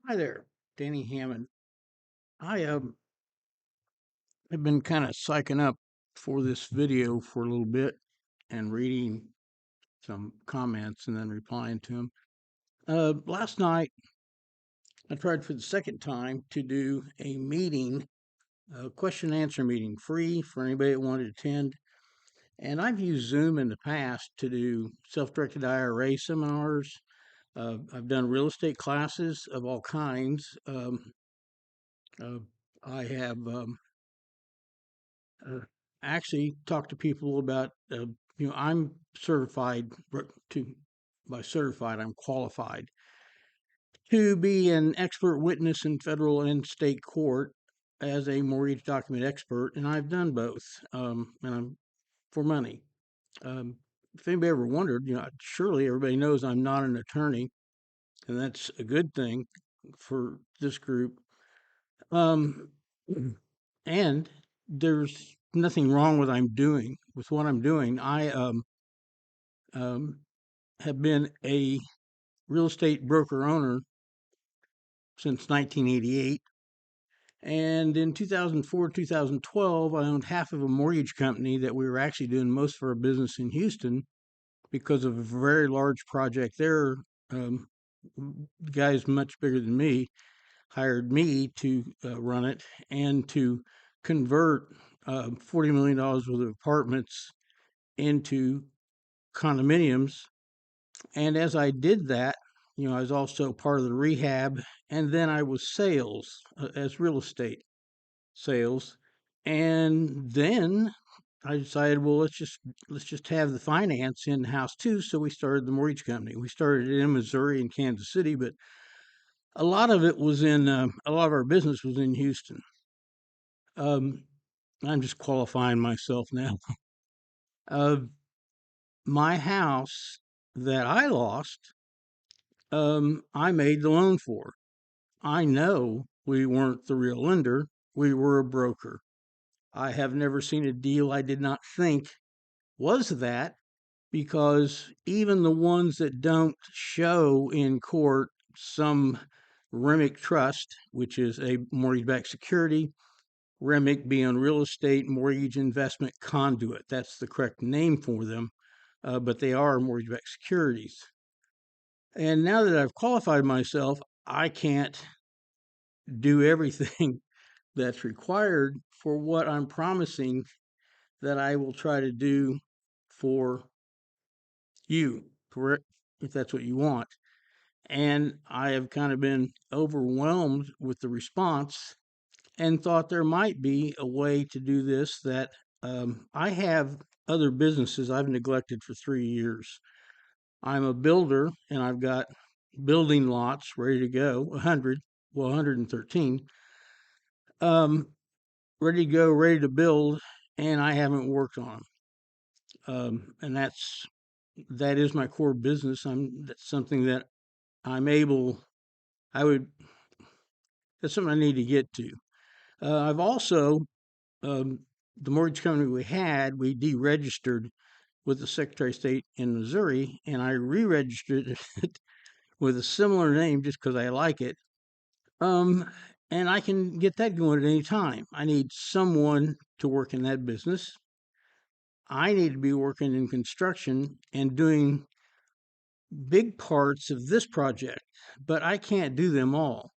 Hi there, Danny Hammond. I have been kind of psyching up for this video for a little bit and reading some comments and then replying to them. Last night, I tried for the second time to do a meeting, a question and answer meeting, free for anybody that wanted to attend. And I've used Zoom in the past to do self-directed IRA seminars. I've done real estate classes of all kinds. Uh, I have uh, actually talk to people about I'm certified to by certified I'm qualified to be an expert witness in federal and state court as a mortgage document expert, and I've done both, and I'm for money. um, if anybody ever wondered, surely everybody knows I'm not an attorney, and that's a good thing for this group. um, and there's nothing wrong with what I'm doing. I um, have been a real estate broker owner since 1988. And in 2004, 2012, I owned half of a mortgage company that we were actually doing most of our business in Houston because of a very large project there. Um, Guys much bigger than me hired me to run it and to convert $40 million worth of apartments into condominiums. And as I did that, I was also part of the rehab, and then I was sales, as real estate sales. And then I decided, well, let's just have the finance in house too. So we started the mortgage company. We started it in Missouri and Kansas City, but a lot of it was in a lot of our business was in Houston. Um, I'm just qualifying myself now. Uh, my house that I lost, I made the loan for. I know we weren't the real lender. We were a broker. I have never seen a deal I did not think was that, because even the ones that don't show in court some REMIC trust, which is a mortgage backed security, REMIC being real estate mortgage investment conduit. That's the correct name for them, but they are mortgage backed securities. And now that I've qualified myself, I can't do everything that's required for what I'm promising that I will try to do for you, correct? If that's what you want. And I have kind of been overwhelmed with the response and thought there might be a way to do this that I have other businesses I've neglected for 3 years. I'm a builder and I've got building lots ready to go, 100, well, 113, um, ready to go, ready to build, and I haven't worked on them. And that is my core business. That's something that I'm able. I would. That's something I need to get to. I've also um, the mortgage company we deregistered with the Secretary of State in Missouri, and I re-registered it with a similar name just because I like it. Um, and I can get that going at any time. I need someone to work in that business. I need to be working in construction and doing big parts of this project, but I can't do them all.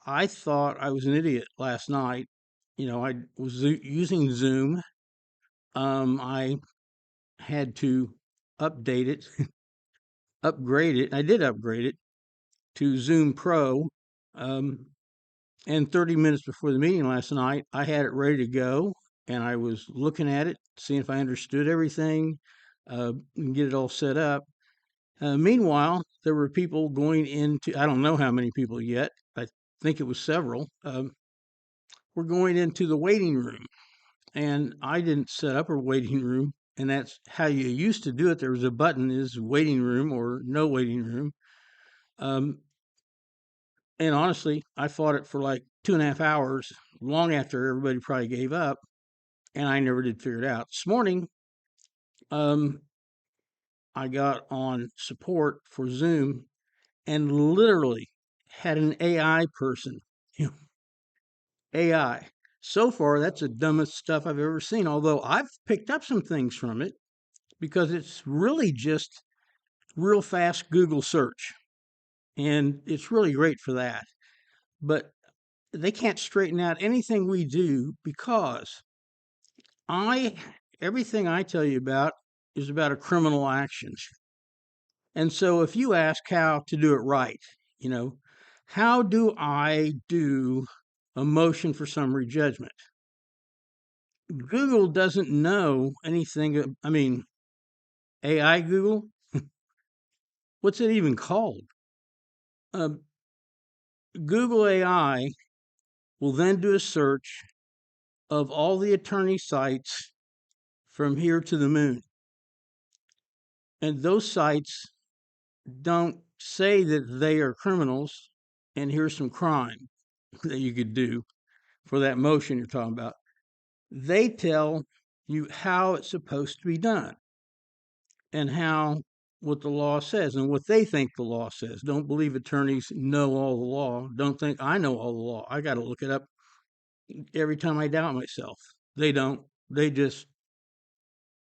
I thought I was an idiot last night. I was using Zoom. I had to update it, upgrade it. I did upgrade it to Zoom Pro. Um, and 30 minutes before the meeting last night, I had it ready to go, and I was looking at it, seeing if I understood everything, and get it all set up. Meanwhile, there were people going into, I don't know how many people yet. I think it was several. Were going into the waiting room, and I didn't set up a waiting room. And that's how you used to do it. There was a button is waiting room or no waiting room. Um, and honestly, I fought it for like 2.5 hours, long after everybody probably gave up, and I never did figure it out. This morning, um, I got on support for Zoom, and literally had an AI person. You know, AI. So far, that's the dumbest stuff I've ever seen, although I've picked up some things from it because it's really just real fast Google search. And it's really great for that. But they can't straighten out anything we do because I everything I tell you about is about a criminal action. And so if you ask how to do it right, you know, how do I do a motion for summary judgment? Google doesn't know anything. I mean, AI Google, what's it even called? Uh, Google AI will then do a search of all the attorney sites from here to the moon. And those sites don't say that they are criminals and here's some crime that you could do for that motion you're talking about. They tell you how it's supposed to be done and how what the law says and what they think the law says. Don't believe attorneys know all the law. Don't think I know all the law. I got to look it up every time I doubt myself. They don't. They just,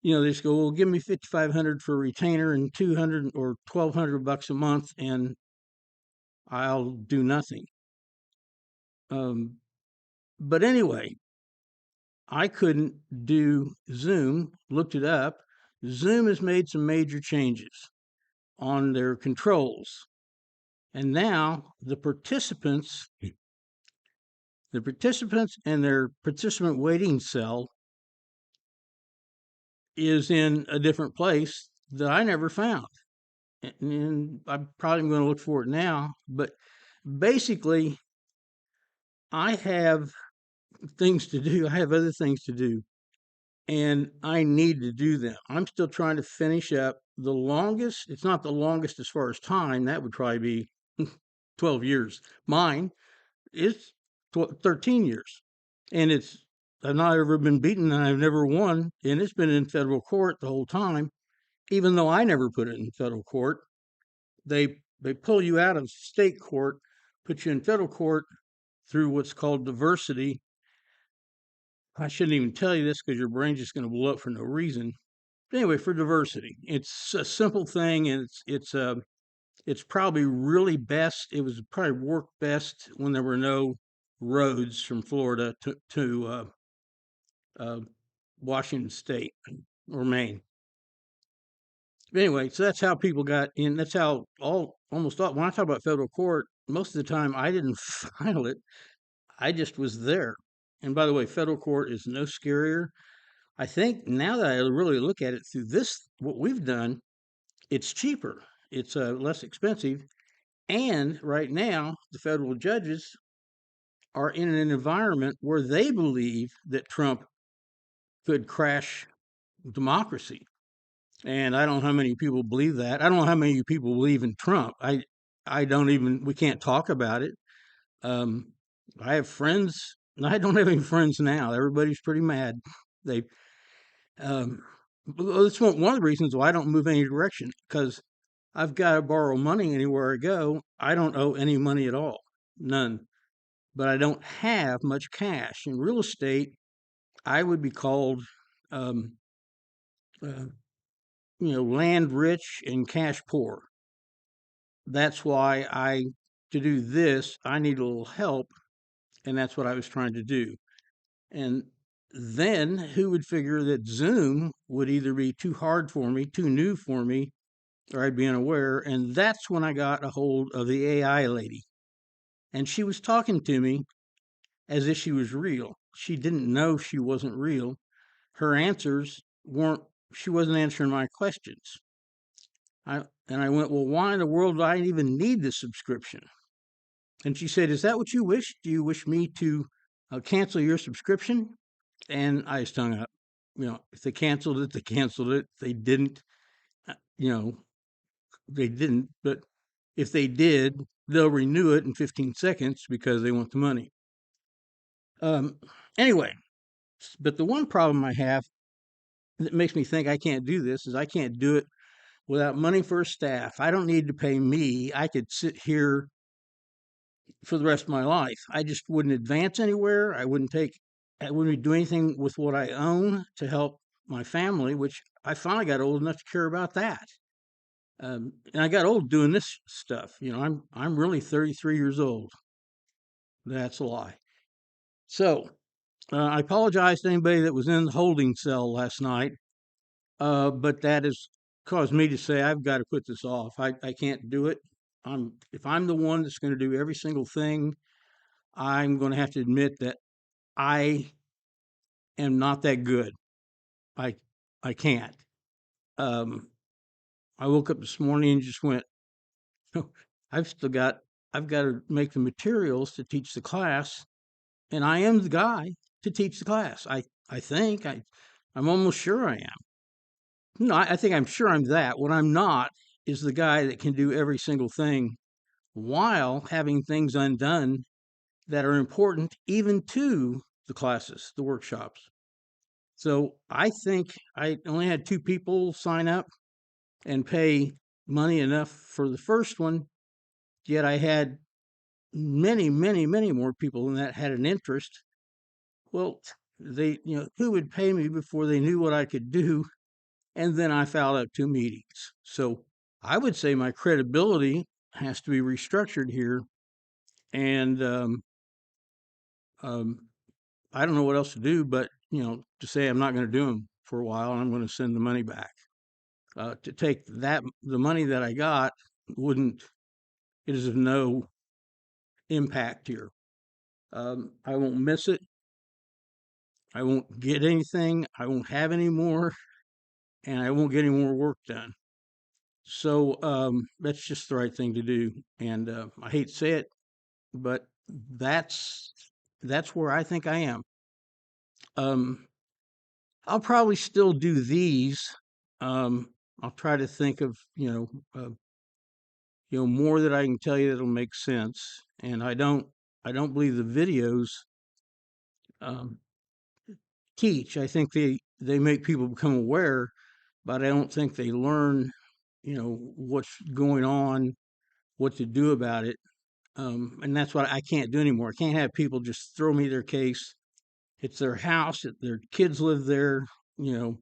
they just go, well, give me 5,500 for a retainer and 200 or 1,200 bucks a month, and I'll do nothing. Um, but anyway, I couldn't do Zoom. Looked it up. Zoom has made some major changes on their controls, and now the participants and their participant waiting cell is in a different place that I never found. And I'm probably going to look for it now. But basically, I have things to do. I have other things to do, and I need to do them. I'm still trying to finish up the longest. It's not the longest as far as time. That would probably be 12 years. Mine is 13 years. And I've not ever been beaten and I've never won. And it's been in federal court the whole time, even though I never put it in federal court. They pull you out of state court, put you in federal court through what's called diversity. I shouldn't even tell you this because your brain's just going to blow up for no reason. But anyway, for diversity, it's a simple thing, and it's probably really best. It was probably worked best when there were no roads from Florida to uh, Washington State or Maine. But anyway, so that's how people got in. That's how almost all. When I talk about federal court, most of the time I didn't file it. I just was there. And by the way, federal court is no scarier. I think now that I really look at it through this, what we've done, it's cheaper. It's less expensive. And right now, the federal judges are in an environment where they believe that Trump could crash democracy. And I don't know how many people believe that. I don't know how many people believe in Trump. I don't even, we can't talk about it. Um, I have friends, and I don't have any friends now. Everybody's pretty mad. They, that's one of the reasons why I don't move any direction, because I've got to borrow money anywhere I go. I don't owe any money at all, none. But I don't have much cash. In real estate, I would be called, um, uh, land rich and cash poor. That's why to do this, I need a little help, and that's what I was trying to do. And then who would figure that Zoom would either be too hard for me, too new for me, or I'd be unaware. And that's when I got a hold of the AI lady. And she was talking to me as if she was real. She didn't know she wasn't real. Her answers weren't, she wasn't answering my questions. And I went, well, why in the world do I even need this subscription? And she said, is that what you wish? Do you wish me to cancel your subscription? And I just hung up. If they canceled it, they canceled it. If they didn't, uh, you know, they didn't. But if they did, they'll renew it in 15 seconds because they want the money. Um, anyway, but the one problem I have that makes me think I can't do this is I can't do it without money for a staff. I don't need to pay me. I could sit here for the rest of my life. I just wouldn't advance anywhere. I wouldn't do anything with what I own to help my family, which I finally got old enough to care about that. And I got old doing this stuff. I'm really 33 years old. That's a lie. So I apologize to anybody that was in the holding cell last night, but that has caused me to say I've got to put this off. I can't do it. If I'm the one that's going to do every single thing, I'm going to have to admit that I am not that good. I I can't. Um, I woke up this morning and just went, I've still got I've got to make the materials to teach the class, and I am the guy to teach the class. I think I'm almost sure I am. No, I think I'm sure I'm that. What I'm not is the guy that can do every single thing while having things undone that are important even to the classes, the workshops. So I think I only had two people sign up and pay money enough for the first one, yet I had many, many, many more people than that had an interest. Well, who would pay me before they knew what I could do? And then I fouled up two meetings. So I would say my credibility has to be restructured here. And um, I don't know what else to do, but to say I'm not going to do them for a while, and I'm going to send the money back. To take the money that I got wouldn't. It is of no impact here. I won't miss it. I won't get anything. I won't have any more, and I won't get any more work done. So that's just the right thing to do. And I hate to say it, but that's that's where I think I am. Um, I'll probably still do these. Um, I'll try to think of more that I can tell you that'll make sense. And I don't believe the videos um, teach. I think they make people become aware, but I don't think they learn what's going on, what to do about it. And that's what I can't do anymore. I can't have people just throw me their case. It's their house. Their kids live there. You know,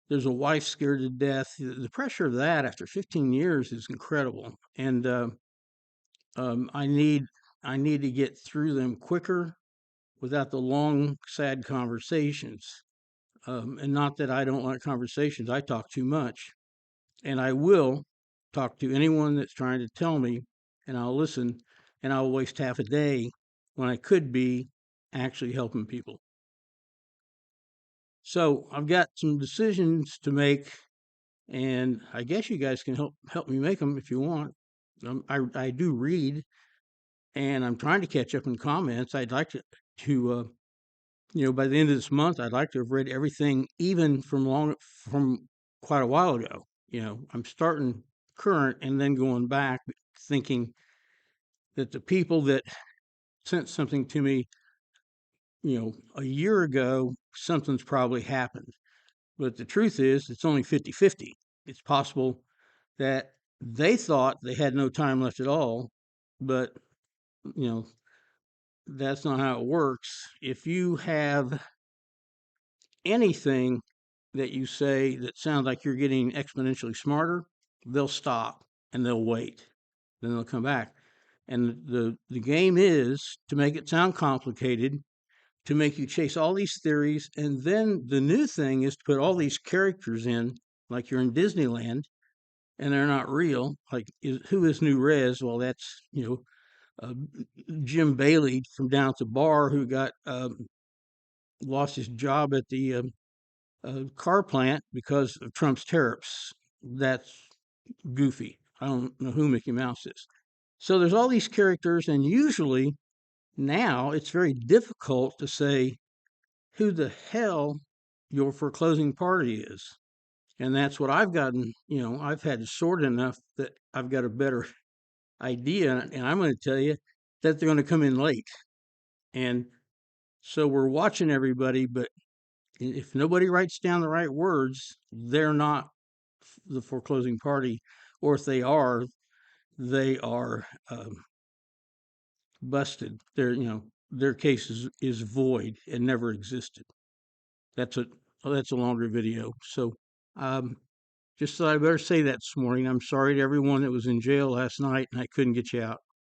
there's a wife scared to death. The pressure of that after 15 years is incredible. And I need to get through them quicker without the long, sad conversations. And not that I don't like conversations. I talk too much, and I will talk to anyone that's trying to tell me, and I'll listen, and I'll waste half a day when I could be actually helping people. So I've got some decisions to make, and I guess you guys can help me make them if you want. I do read, and I'm trying to catch up in comments. I'd like to by the end of this month, I'd like to have read everything, even from quite a while ago. I'm starting current and then going back, thinking that the people that sent something to me, a year ago, something's probably happened. But the truth is, it's only 50-50. It's possible that they thought they had no time left at all, but, you know, that's not how it works. If you have anything that you say that sounds like you're getting exponentially smarter, they'll stop and they'll wait. Then they'll come back. And the game is to make it sound complicated, to make you chase all these theories, and then the new thing is to put all these characters in, like you're in Disneyland, and they're not real. Like, who is New Rez? Well, that's uh, Jim Bailey from down at the bar who got lost his job at the car plant because of Trump's tariffs. That's goofy. I don't know who Mickey Mouse is. So there's all these characters, and usually now it's very difficult to say who the hell your foreclosing party is. And that's what I've gotten, I've had to sort enough that I've got a better idea. And I'm going to tell you that they're going to come in late. And so we're watching everybody, but if nobody writes down the right words, they're not the foreclosing party. Or if they are busted. Their case is void and never existed. That's a longer video. So um, just thought I better say that this morning. I'm sorry to everyone that was in jail last night and I couldn't get you out.